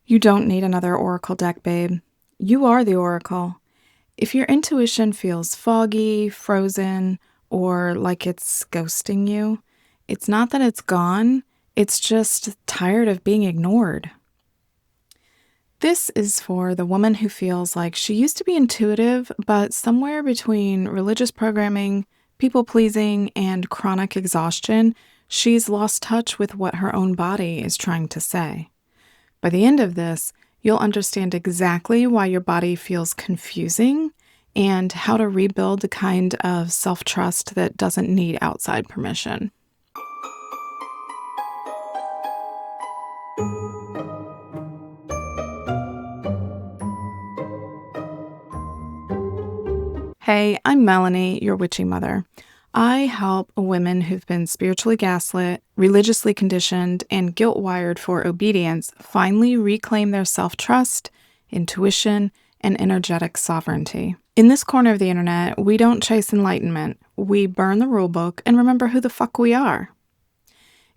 You don't need another oracle deck, babe. You are the oracle. If your intuition feels foggy, frozen, or like it's ghosting you, it's not that it's gone, it's just tired of being ignored. This is for the woman who feels like she used to be intuitive, but somewhere between religious programming, people pleasing, and chronic exhaustion, she's lost touch with what her own body is trying to say. By the end of this, you'll understand exactly why your body feels confusing and how to rebuild the kind of self-trust that doesn't need outside permission. Hey, I'm Melanie, your witchy mother. I help women who've been spiritually gaslit, religiously conditioned, and guilt-wired for obedience finally reclaim their self-trust, intuition, and energetic sovereignty. In this corner of the internet, we don't chase enlightenment. We burn the rulebook and remember who the fuck we are.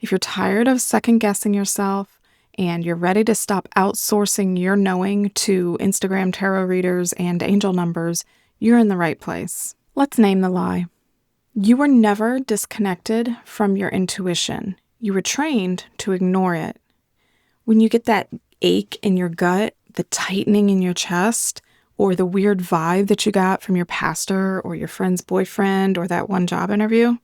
If you're tired of second-guessing yourself and you're ready to stop outsourcing your knowing to Instagram tarot readers and angel numbers, you're in the right place. Let's name the lie. You were never disconnected from your intuition. You were trained to ignore it. When you get that ache in your gut, the tightening in your chest, or the weird vibe that you got from your pastor or your friend's boyfriend or that one job interview,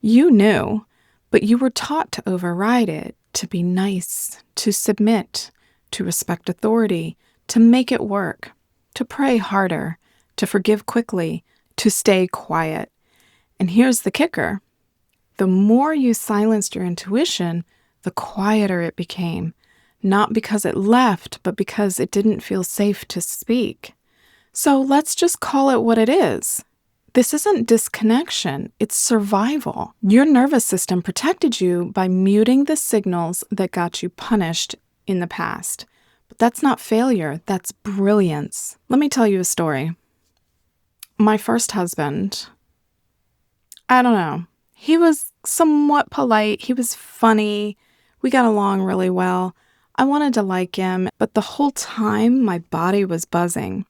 you knew, but you were taught to override it, to be nice, to submit, to respect authority, to make it work, to pray harder, to forgive quickly, to stay quiet. And here's the kicker. The more you silenced your intuition, the quieter it became. Not because it left, but because it didn't feel safe to speak. So let's just call it what it is. This isn't disconnection, it's survival. Your nervous system protected you by muting the signals that got you punished in the past. But that's not failure, that's brilliance. Let me tell you a story. My first husband, I don't know. He was somewhat polite. He was funny. We got along really well. I wanted to like him, but the whole time my body was buzzing.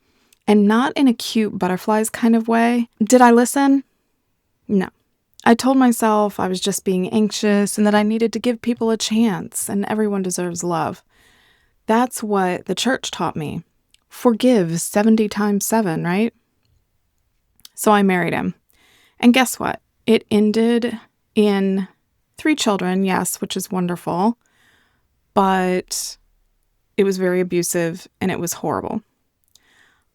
And not in a cute butterflies kind of way. Did I listen? No. I told myself I was just being anxious and that I needed to give people a chance and everyone deserves love. That's what the church taught me. Forgive 70 times 7, right? So I married him. And guess what? It ended in 3 children, yes, which is wonderful. But it was very abusive and it was horrible.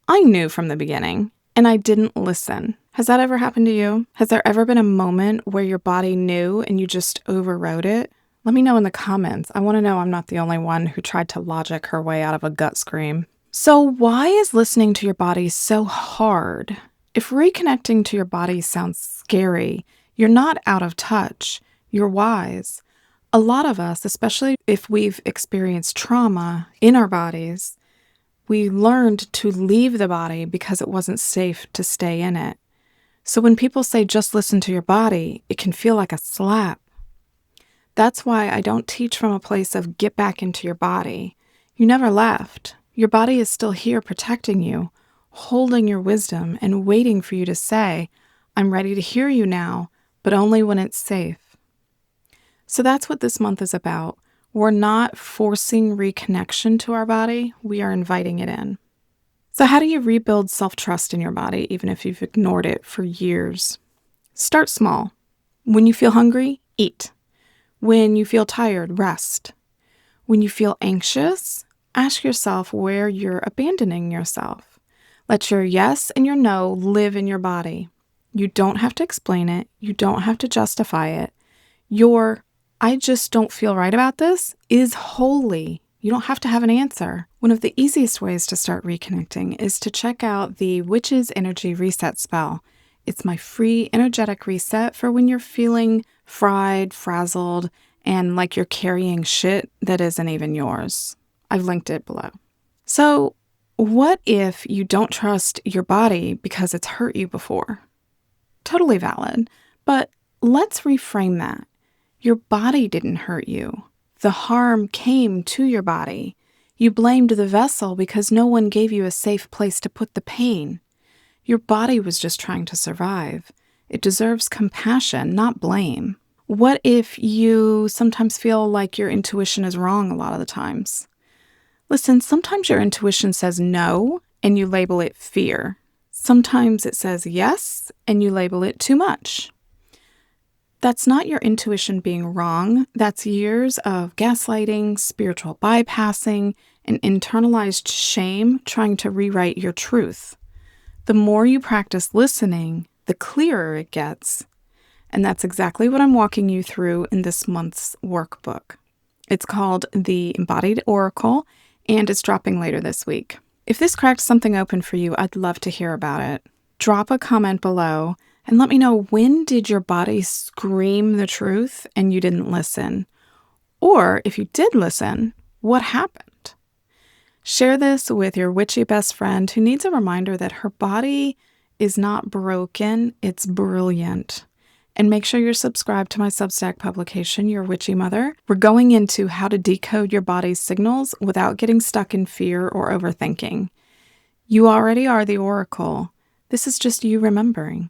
I knew from the beginning and I didn't listen. Has that ever happened to you? Has there ever been a moment where your body knew and you just overrode it? Let me know in the comments. I want to know I'm not the only one who tried to logic her way out of a gut scream. So why is listening to your body so hard? If reconnecting to your body sounds scary, you're not out of touch. You're wise. A lot of us, especially if we've experienced trauma in our bodies, we learned to leave the body because it wasn't safe to stay in it. So when people say just listen to your body, it can feel like a slap. That's why I don't teach from a place of get back into your body. You never left. Your body is still here protecting you, holding your wisdom and waiting for you to say, I'm ready to hear you now, but only when it's safe. So that's what this month is about. We're not forcing reconnection to our body, we are inviting it in. So how do you rebuild self-trust in your body, even if you've ignored it for years? Start small. When you feel hungry, eat. When you feel tired, rest. When you feel anxious, ask yourself where you're abandoning yourself. Let your yes and your no live in your body. You don't have to explain it. You don't have to justify it. Your I just don't feel right about this is holy. You don't have to have an answer. One of the easiest ways to start reconnecting is to check out the Witch's Energy Reset spell. It's my free energetic reset for when you're feeling fried, frazzled, and like you're carrying shit that isn't even yours. I've linked it below. So, what if you don't trust your body because it's hurt you before? Totally valid, but let's reframe that. Your body didn't hurt you. The harm came to your body. You blamed the vessel because no one gave you a safe place to put the pain. Your body was just trying to survive. It deserves compassion, not blame. What if you sometimes feel like your intuition is wrong a lot of the times? Listen, sometimes your intuition says no, and you label it fear. Sometimes it says yes, and you label it too much. That's not your intuition being wrong. That's years of gaslighting, spiritual bypassing, and internalized shame trying to rewrite your truth. The more you practice listening, the clearer it gets. And that's exactly what I'm walking you through in this month's workbook. It's called The Embodied Oracle, and it's dropping later this week. If this cracked something open for you, I'd love to hear about it. Drop a comment below and let me know, when did your body scream the truth and you didn't listen? Or if you did listen, what happened? Share this with your witchy best friend who needs a reminder that her body is not broken, it's brilliant. And make sure you're subscribed to my Substack publication, Your Witchy Mother. We're going into how to decode your body's signals without getting stuck in fear or overthinking. You already are the oracle. This is just you remembering.